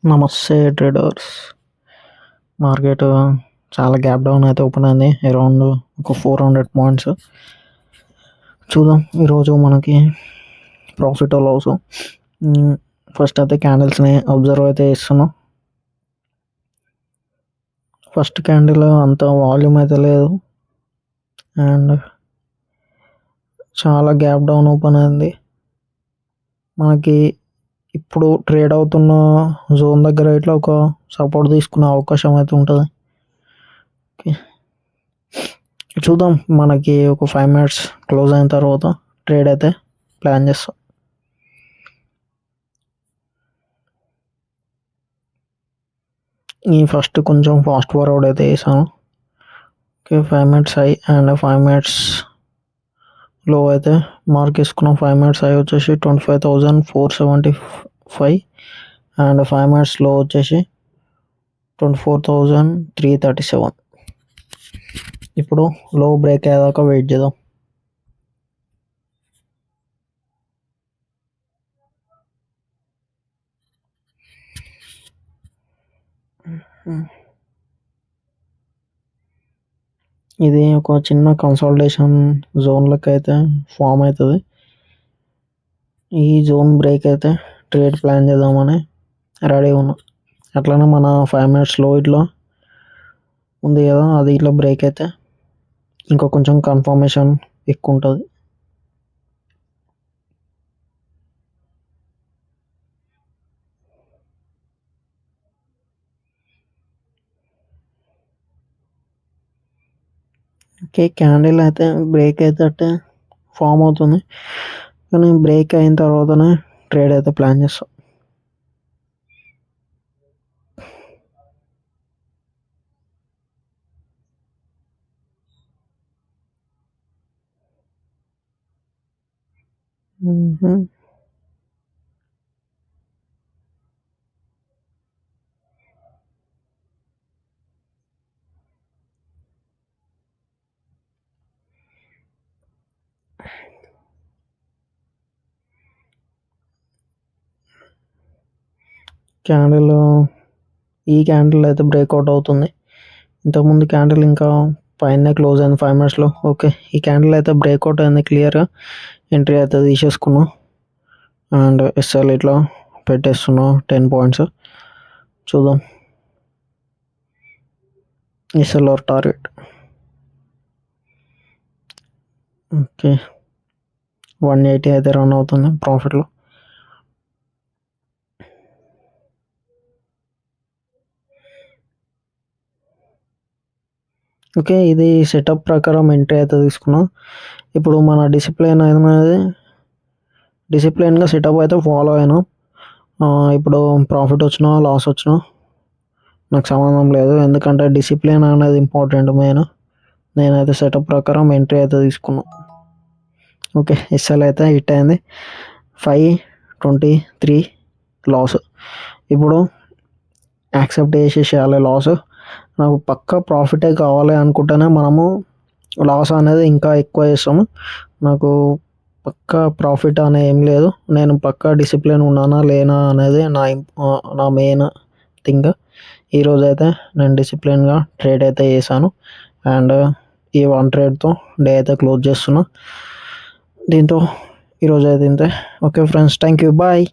నమస్తే traders. Market చాలా gap down అయితే ఓపెన్ అయింది. అరౌండ్ ఒక 400 పాయింట్స్. చూద్దాం ఈరోజు మనకి ప్రాఫిట్ లాస్. ఫస్ట్ అయితే క్యాండిల్స్ని అబ్జర్వ్ అయితే చేస్తున్నాం. ఫస్ట్ క్యాండిల్ అంత వాల్యూమ్ అయితే లేదు అండ్ చాలా గ్యాప్ డౌన్ ఓపెన్ అయింది. మనకి ఇప్పుడు ట్రేడ్ అవుతున్న జోన్ దగ్గర ఇట్లా ఒక సపోర్ట్ తీసుకునే అవకాశం అయితే ఉంటుంది. ఓకే, చూద్దాం. మనకి ఒక 5 మినిట్స్ క్లోజ్ అయిన తర్వాత ట్రేడ్ అయితే ప్లాన్ చేస్తాం. ఈ ఫస్ట్ కొంచెం ఫాస్ట్ ఫార్వర్డ్ అయితే వేసాను. Okay, 5 minutes high and 5 minutes లో అయితే మార్క్ వేసుకున్నాం. 5 మినిట్స్ హై వచ్చేసి 25,475 అండ్ 5 మినిట్స్ లో వచ్చేసి 24,337. ఇప్పుడు లో బ్రేక్ అయ్యేదాకా వెయిట్ చేద్దాం. ఇది ఒక చిన్న కన్సాలిడేషన్ జోన్లకు అయితే ఫామ్ అవుతుంది. ఈ జోన్ బ్రేక్ అయితే ట్రేడ్ ప్లాన్ చేద్దామని రెడీ ఉన్నాం. అట్లనే మన 5 మినిట్స్లో ఇట్లా ఉంది కదా, అది ఇట్లా బ్రేక్ అయితే ఇంకా కొంచెం కన్ఫర్మేషన్ ఎక్కువ ఉంటుంది. ఓకే, క్యాండిల్ అయితే బ్రేక్ అయితే ఫామ్ అవుతుంది, కానీ బ్రేక్ అయిన తర్వాతనే ట్రేడ్ అయితే ప్లాన్ చేస్తాం. క్యాండిల్ ఈ క్యాండిల్ అయితే బ్రేక్అవుట్ అవుతుంది. ఇంతకుముందు క్యాండిల్ ఇంకా పైన క్లోజ్ అయింది 5 మినిట్స్లో. ఓకే, ఈ క్యాండిల్ అయితే బ్రేక్అవుట్ అయింది. క్లియర్గా ఎంట్రీ అయితే తీసేసుకున్నాం అండ్ ఎస్ఎల్ ఇట్లా పెట్టేస్తున్నాం 10 పాయింట్స్. చూద్దాం ఎస్ఎల్ ఆర్ టార్గెట్. ఓకే, 180 అయితే రన్ అవుతుంది ప్రాఫిట్లో. ఓకే, ఇది సెటప్ ప్రకారం ఎంట్రీ అయితే తీసుకున్నాం. ఇప్పుడు మన డిసిప్లిన్గా సెటప్ అయితే ఫాలో అయినా. ఇప్పుడు ప్రాఫిట్ వచ్చినా లాస్ వచ్చినా నాకు సంబంధం లేదు, ఎందుకంటే డిసిప్లిన్ అనేది ఇంపార్టెంట్ మెయిన్. నేనైతే సెటప్ ప్రకారం ఎంట్రీ అయితే తీసుకున్నాను. ఓకే, ఎస్ఎల్ అయితే హిట్ అయింది 523 లాస్. ఇప్పుడు యాక్సెప్ట్ చేసేసేయాలి లాస్. నాకు పక్కా ప్రాఫిటే కావాలి అనుకుంటేనే మనము లాస్ అనేది ఇంకా ఎక్కువ చేస్తాము. నాకు పక్కా ప్రాఫిట్ అనే ఏం లేదు. నేను పక్కా డిసిప్లిన్ ఉన్నానా లేనా అనేది నా మెయిన్ థింగ్. ఈరోజు అయితే నేను డిసిప్లిన్గా ట్రేడ్ అయితే చేశాను అండ్ ఈ 1 ట్రేడ్తో డే అయితే క్లోజ్ చేస్తున్నా. దీంతో ఈరోజు అయితే ఇంతే. Okay friends, thank you, bye.